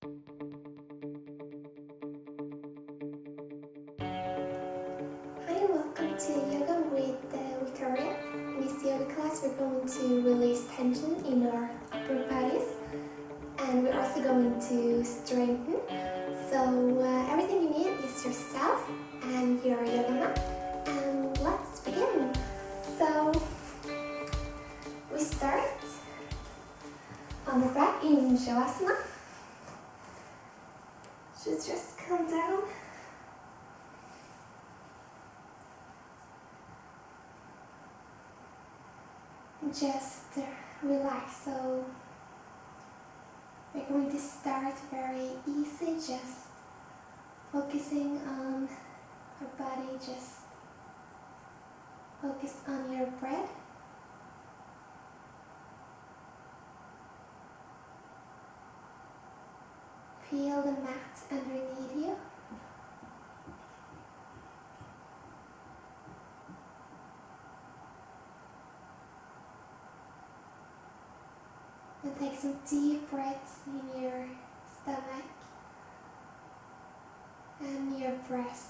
Hi and welcome to Yoga with Victoria. In this yoga class we're going to release tension in our upper bodies and we're also going to strengthen. So everything you need is yourself and your yoga mat. And let's begin. So we start on the back in Shavasana. Should just come down. Just relax. So we're going to start very easy, just focusing on our body, just focus on your breath. Feel the mat underneath you. And take some deep breaths in your stomach and your breast.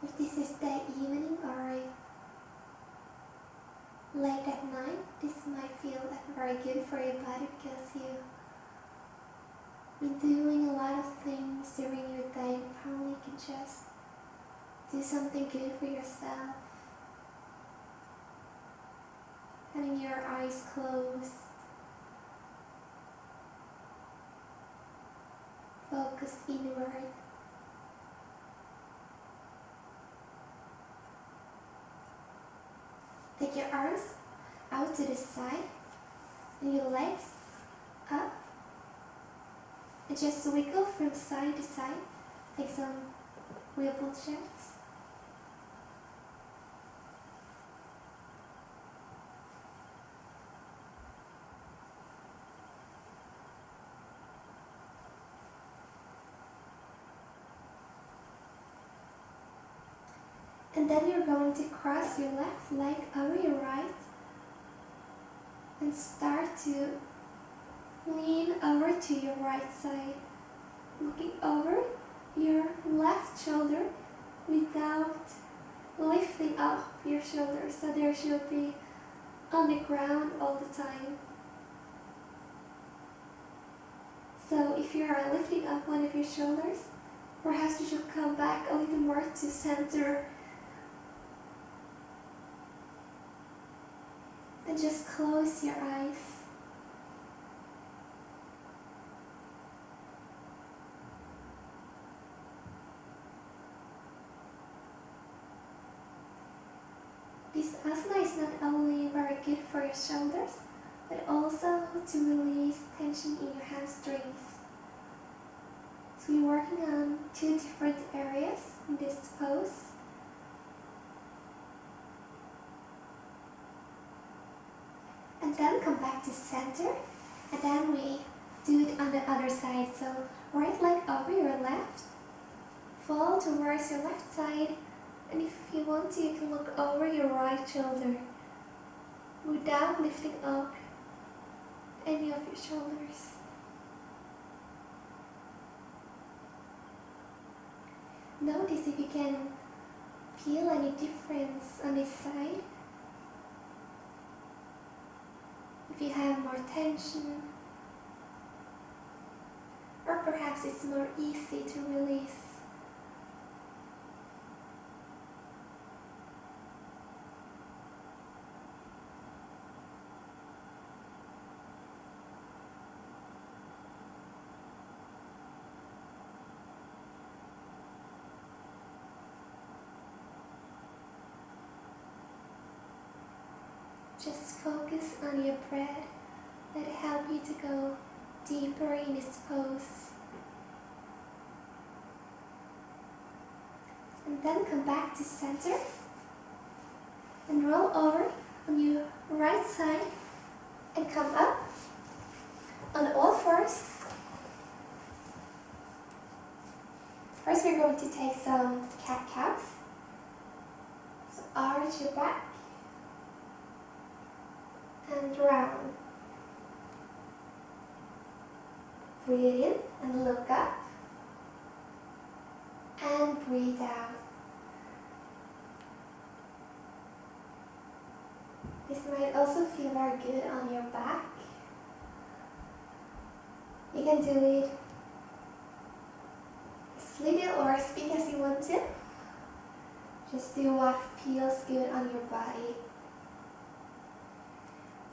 If this is the evening or late at night, this might feel very good for your body because you've been doing a lot of things during your day and probably you can just do something good for yourself. Having your eyes closed, focus inward. Take your arms out to the side and your legs up. And just wiggle from side to side. Take some wiggle checks. And then you're going to cross your left leg over your right and start to lean over to your right side, looking over your left shoulder without lifting up your shoulder. So there should be on the ground all the time. So if you are lifting up one of your shoulders, perhaps you should come back a little more to center. And just close your eyes. This asana is not only very good for your shoulders, but also to release tension in your hamstrings. So we're working on two different areas in this pose. And then come back to center, and then we do it on the other side. So right leg over your left, fall towards your left side, and if you want to, you can look over your right shoulder without lifting up any of your shoulders. Notice if you can feel any difference on this side. If you have more tension, or perhaps it's more easy to release. Just focus on your breath. Let it help you to go deeper in this pose. And then come back to center and roll over on your right side and come up on all fours. First we're going to take some cat-cows. So arch your back and round. Breathe in and look up. And breathe out. This might also feel very good on your back. You can do it as little or as big as you want to. Just do what feels good on your body.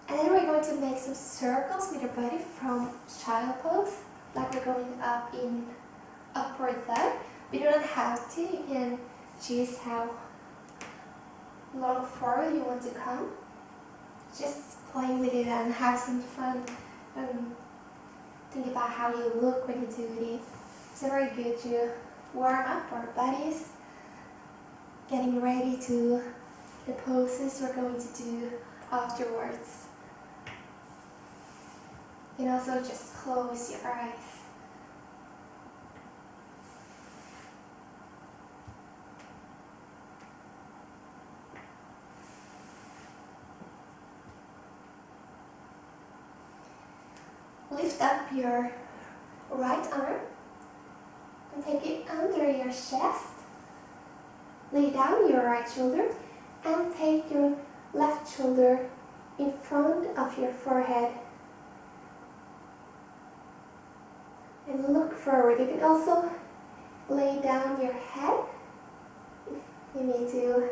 And then we're going to make some circles with your body from child pose, like we're going up in upward dog. But you don't have to, you can choose how long forward you want to come. Just play with it and have some fun and think about how you look when you do it. It's very good to warm up our bodies, getting ready to the poses we're going to do afterwards. You can also just close your eyes. Lift up your right arm and take it under your chest. Lay down your right shoulder and take your left shoulder in front of your forehead. And look forward. You can also lay down your head if you need to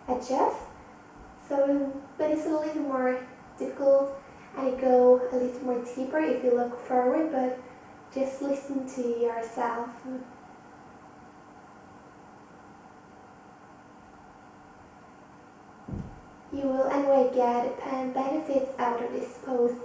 adjust. But it's a little more difficult and you go a little more deeper if you look forward, but just listen to yourself. You will anyway get benefits out of this pose.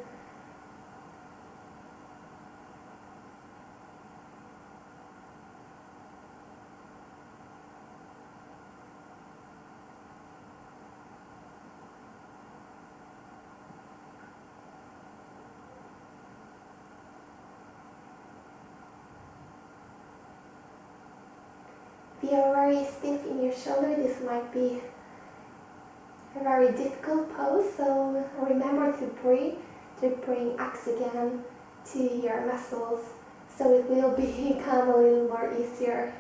If you are very stiff in your shoulder, this might be a very difficult pose, so remember to breathe to bring oxygen to your muscles, so it will become a little more easier.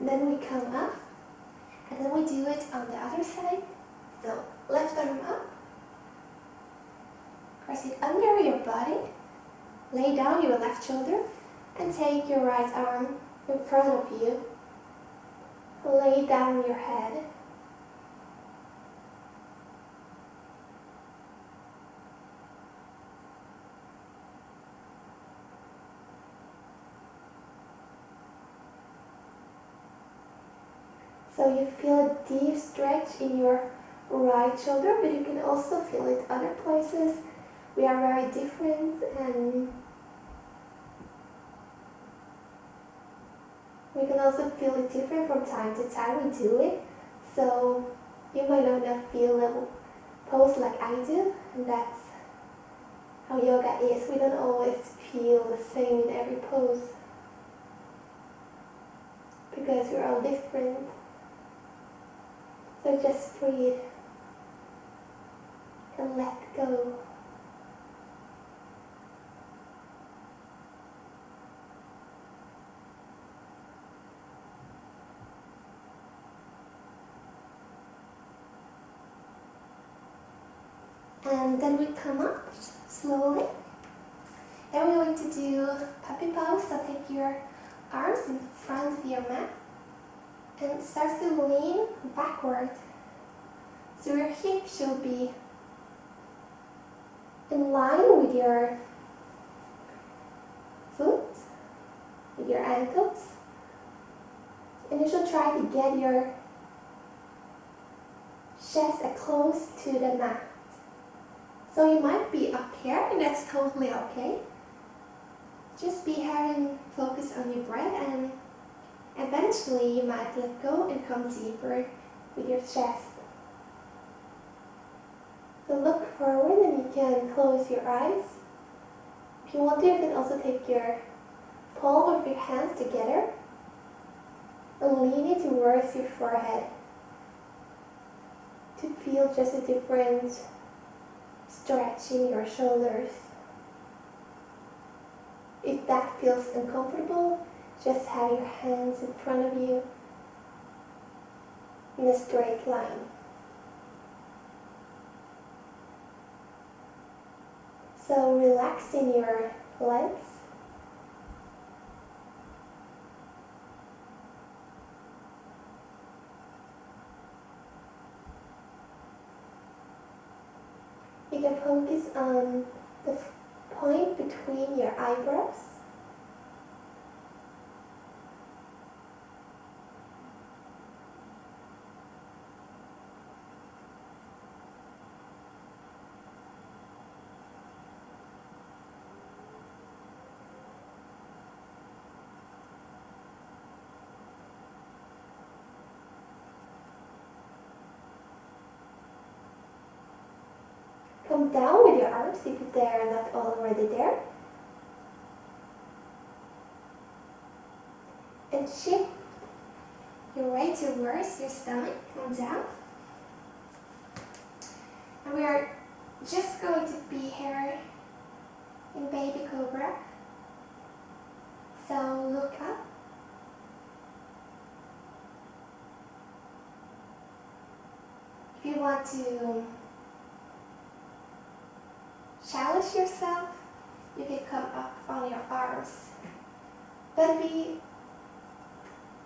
Then we come up, and then we do it on the other side. So left arm up, press it under your body, lay down your left shoulder, and take your right arm in front of you. Lay down your head. So you feel a deep stretch in your right shoulder, but you can also feel it other places. We are very different, and we can also feel it different from time to time we do it. So you might not feel a pose like I do, and that's how yoga is. We don't always feel the same in every pose because we're all different. So just breathe and let go. And then we come up slowly. And we're going to do puppy pose. So take your arms in front of your mat and start to lean backward. So your hips should be in line with your foot, with your ankles. And you should try to get your chest close to the mat. So you might be up here, and that's totally okay. Just be here and focus on your breath, and eventually you might let go and come deeper with your chest. So look forward and you can close your eyes. If you want to, you can also take your palm of your hands together and lean it towards your forehead to feel just a different stretch in your shoulders. If that feels uncomfortable, just have your hands in front of you in a straight line. So relax in your legs. You can focus on the point between your eyebrows. Come down with your arms if they are not already there. And shift your weight towards your stomach. Come down. And we are just going to be here in baby cobra. So look up. If you want to challenge yourself, you can come up on your arms. But be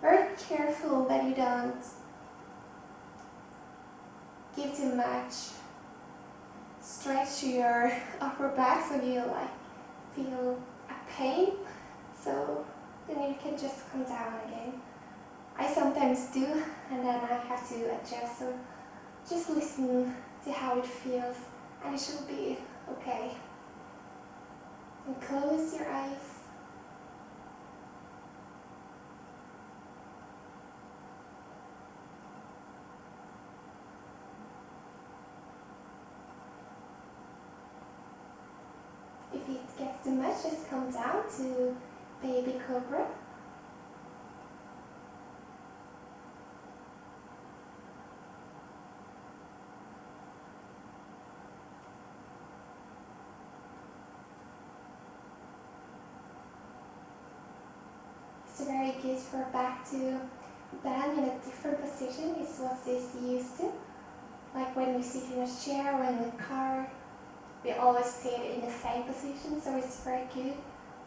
very careful that you don't give too much stretch to your upper back so you feel a pain. So then you can just come down again. I sometimes do, and then I have to adjust. So just listen to how it feels, and it should be okay. And close your eyes. If it gets too much, just come down to baby cobra. It's very good for back to bend in a different position. It's what it's used to. Like when we sit in a chair or in the car, we always sit in the same position, so it's very good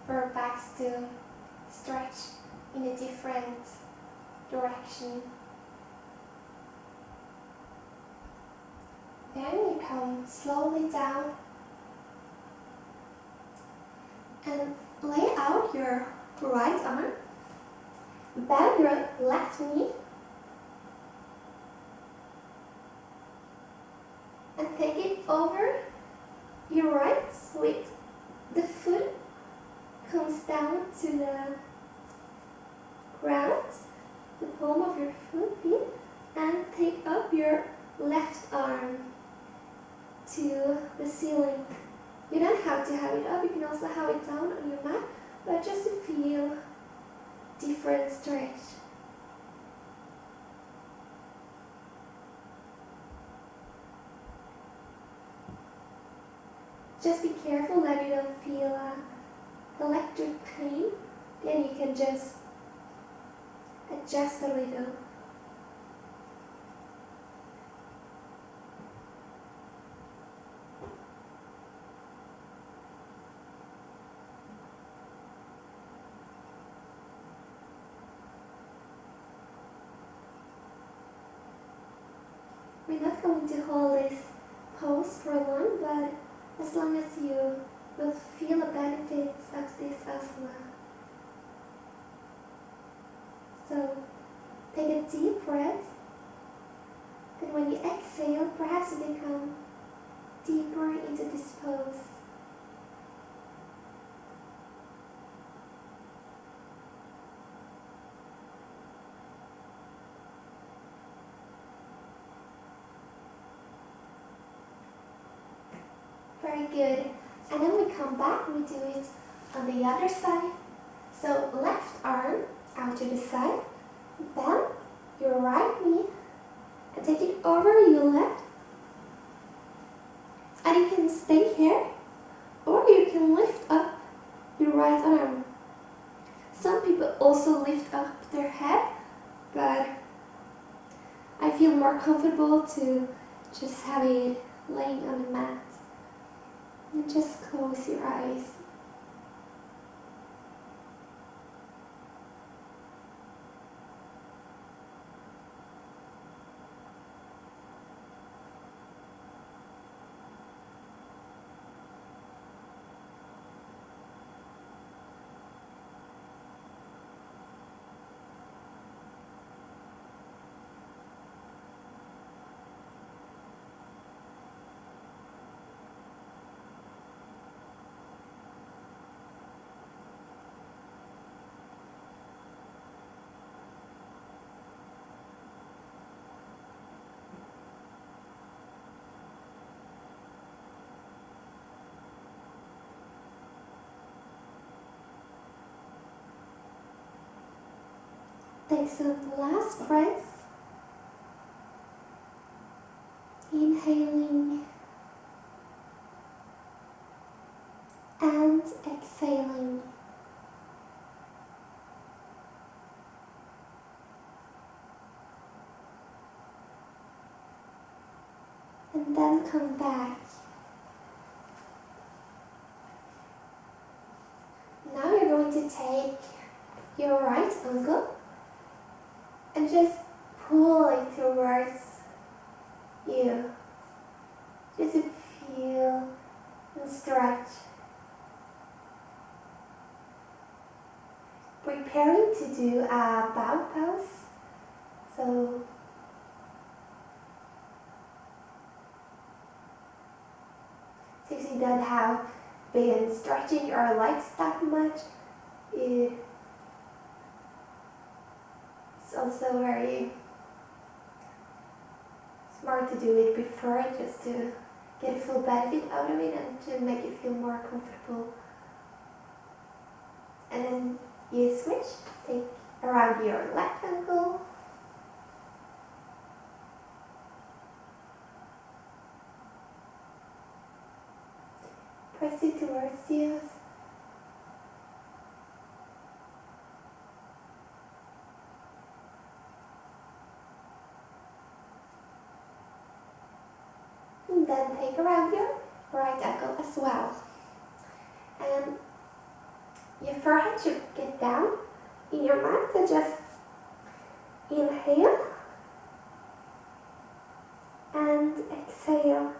for our backs to stretch in a different direction. Then you come slowly down and lay out your right arm. Bend your left knee and take it over your right with the foot comes down to the ground, the palm of your foot, and take up your left arm to the ceiling. You don't have to have it up, you can also have it down on your mat, but just to feel different stretch. Just be careful that you don't feel electric pain, then you can just adjust a little. We're not going to hold this pose for long, but as long as you will feel the benefits of this asana. So take a deep breath, and when you exhale, perhaps you can come deeper into this pose. Very good. And then we come back, we do it on the other side. So left arm out to the side, bend your right knee and take it over your left. And you can stay here, or you can lift up your right arm. Some people also lift up their head, but I feel more comfortable to just have it laying on the mat. And just close your eyes. Take some last breaths. Inhaling and exhaling. And then come back. Now you're going to take your right ankle and just pull it towards you. Just to feel and stretch. Preparing to do a bow pose. So since you don't have been stretching your legs that much, it's also very smart to do it before, just to get full benefit out of it and to make it feel more comfortable. And then you switch, take around your left ankle. Press it towards you. And then take around your right ankle as well. And your forehead should get down in your mat, so just inhale and exhale.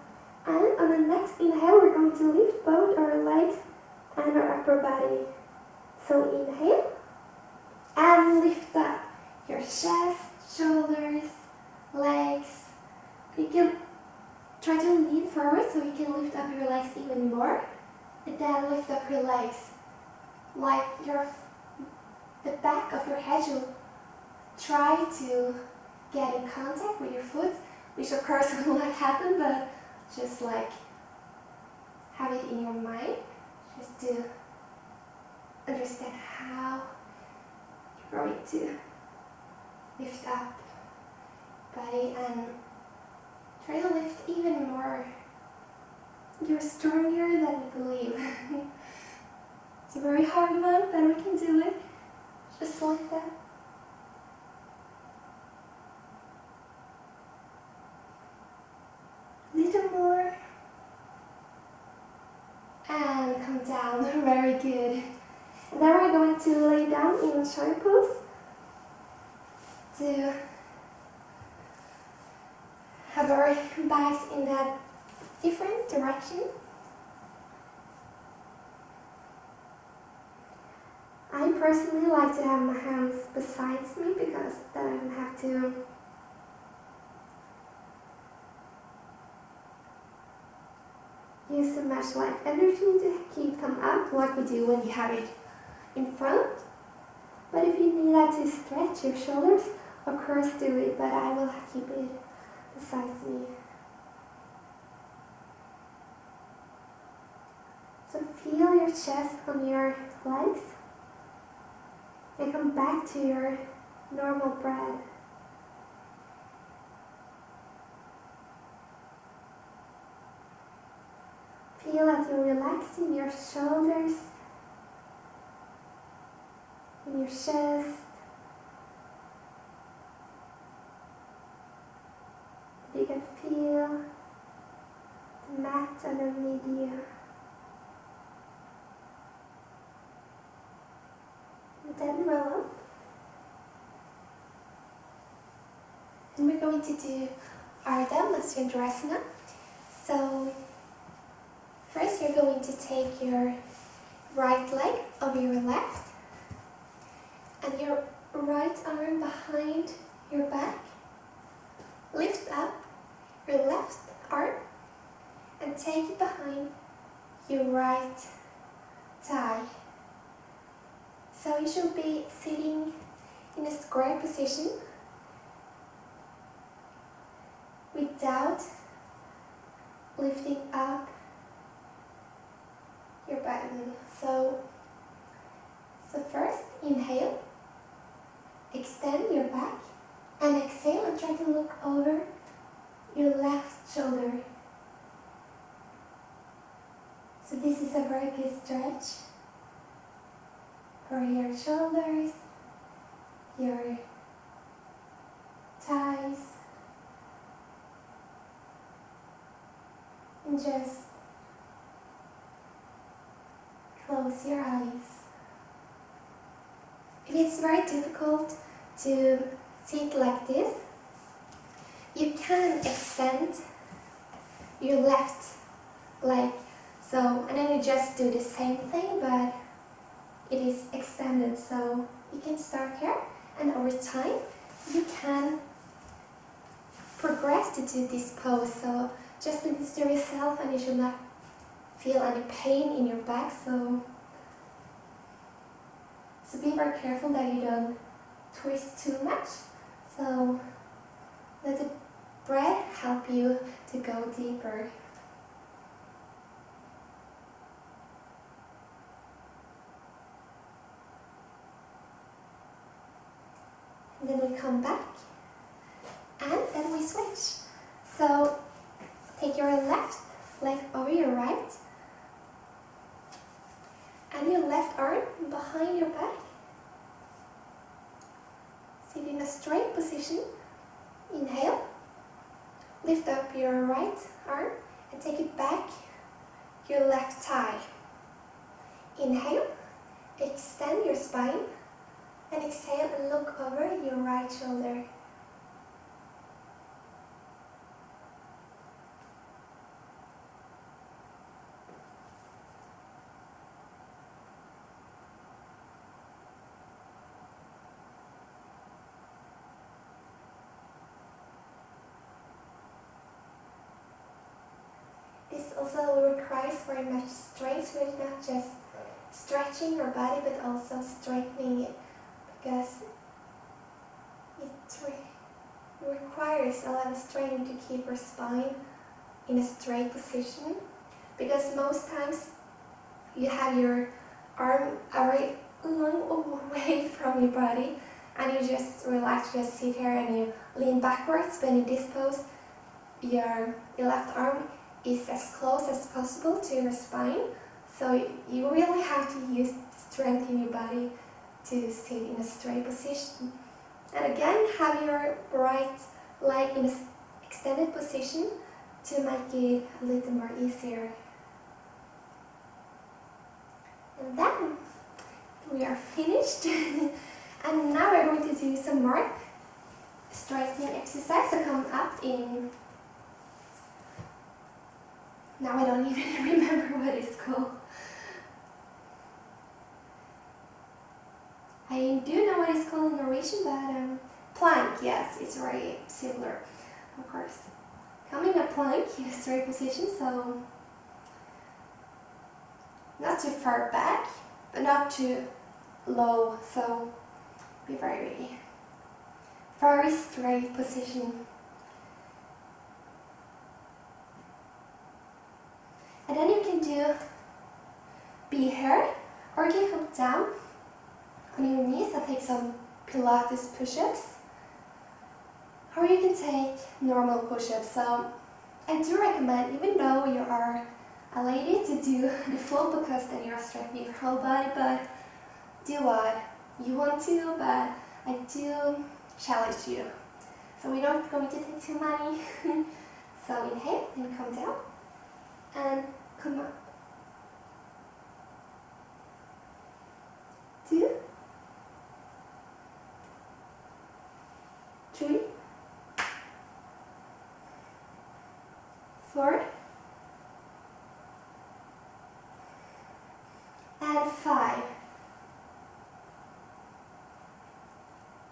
And on the next inhale, we're going to lift both our legs and our upper body. So inhale and lift up your chest, shoulders, legs. You can try to lean forward so you can lift up your legs even more. And then lift up your legs. Like the back of your head, you'll try to get in contact with your foot, which of course will not happen, but just like have it in your mind, just to understand how you're going to lift up body and try to lift even more. You're stronger than you believe. It's a very hard one, but we can do it. Just like that. Little more. And come down. Very good. And then we're going to lay down in child pose to have our backs in a different direction. I personally like to have my hands besides me because then I don't have to use so much like energy to keep them up like we do when you have it in front. But if you need that to stretch your shoulders, of course do it, but I will keep it besides me. your chest on your legs and come back to your normal breath. Feel that you're relaxing your shoulders, in your chest. You can feel the mat underneath you. And then roll up. And we're going to do Ardha Matsyendrasana. So first you're going to take your right leg over your left and your right arm behind your back. Lift up your left arm and take it behind your right thigh. So you should be sitting in a square position without lifting up your bottom. So first inhale, extend your back, and exhale and try to look over your left shoulder. So this is a very good stretch for your shoulders, your thighs, and just close your eyes. If it's very difficult to sit like this, you can extend your left leg. So, and then you just do the same thing, but it is extended. So you can start here, and over time you can progress to do this pose. So just listen to yourself, and you should not feel any pain in your back. So be very careful that you don't twist too much. So let the breath help you to go deeper. And then we come back and then we switch. So take your left leg over your right and your left arm behind your back. Sit in a straight position. Inhale. Lift up your right arm and take it back your left thigh. Inhale. Extend your spine. And exhale and look over your right shoulder. This also requires very much strength, so it's not just stretching your body but also straightening it, because it requires a lot of strength to keep your spine in a straight position, because most times you have your arm a very long way from your body and you just relax, just sit here and you lean backwards, but in this pose your left arm is as close as possible to your spine, so you really have to use strength in your body to sit in a straight position. And again, have your right leg in an extended position to make it a little more easier. And then we are finished. And now we're going to do some more straightening exercise. So come up in, now I don't even remember what it's called. I do know what it's called in Norwegian, but plank, yes, it's very similar, of course. Come in a plank in a straight position, so not too far back, but not too low, so be very straight position. And then you can do bear down on your knees and take some Pilates push-ups. Or you can take normal push-ups. So I do recommend, even though you are a lady, to do the full, because then you're strengthening your whole body, but do what you want to, but I do challenge you. So we're not going to take too many. So inhale and come down and come up. 2, 3, 4, and 5.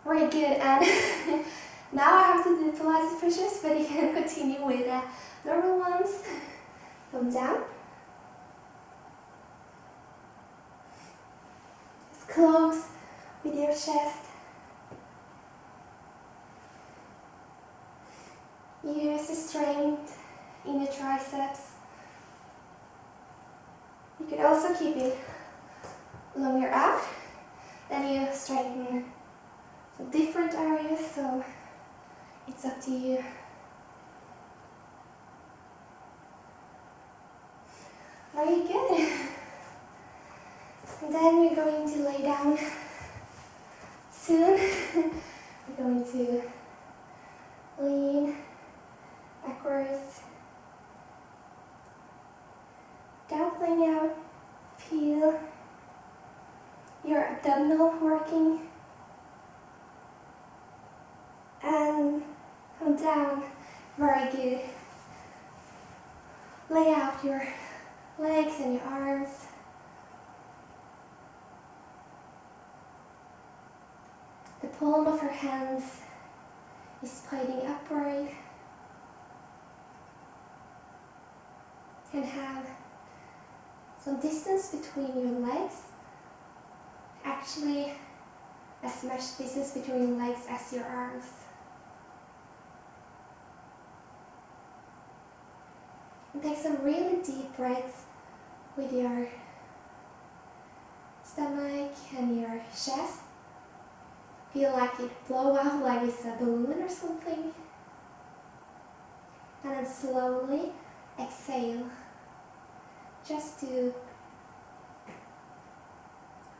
Very good. And now I have to do Pilates push-ups, but you can continue with the normal ones. Come down. Just close with your chest. Use the strength in your triceps. You could also keep it longer out. Then you strengthen some different areas, so it's up to you. Very good. And then we're going to lay down soon. We're going to lean backwards, doubling out. Feel your abdominal working, and come down. Very good. Lay out your legs and your arms. The palm of your hands is pointing upward. You can have some distance between your legs. Actually, as much distance between your legs as your arms. And take some really deep breaths with your stomach and your chest. Feel like it blow out like it's a balloon or something. And then slowly exhale, just to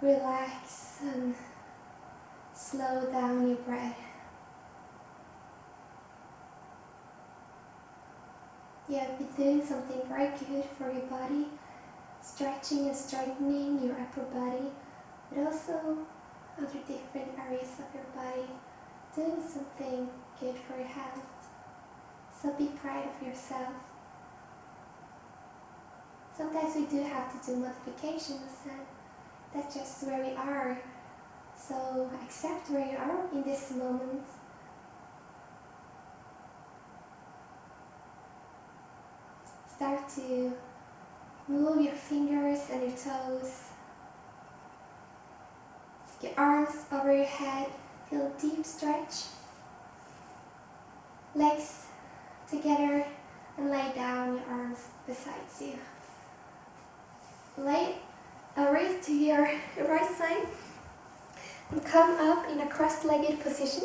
relax and slow down your breath. You have been doing something very good for your body, stretching and strengthening your upper body, but also other different areas of your body, doing something good for your health. So be proud of yourself. Sometimes we do have to do modifications, and that's just where we are. So accept where you are in this moment. Start to move your fingers and your toes. Your arms over your head. Feel a deep stretch. Legs together, and lay down your arms beside you. Lay over to your right side and come up in a cross-legged position.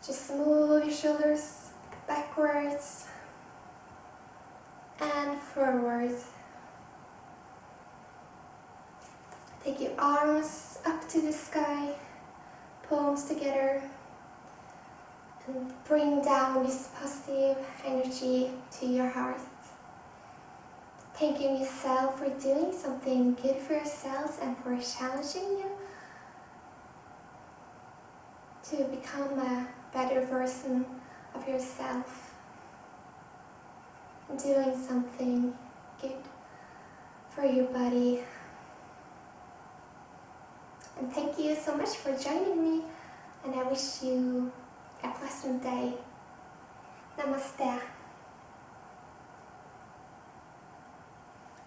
Just move your shoulders backwards and forwards. Take your arms up to the sky, palms together, and bring down this positive energy to your heart. Thanking yourself for doing something good for yourselves and for challenging you to become a better version of yourself and doing something good for your body. And thank you so much for joining me, and I wish you a pleasant day. Namaste.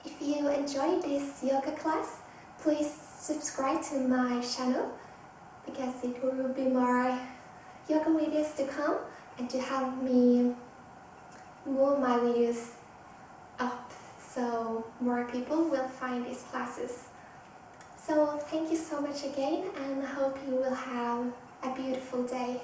If you enjoyed this yoga class, please subscribe to my channel, because it will be more yoga videos to come, and to help me move my videos up. so more people will find these classes. So thank you so much again, and I hope you will have a beautiful day.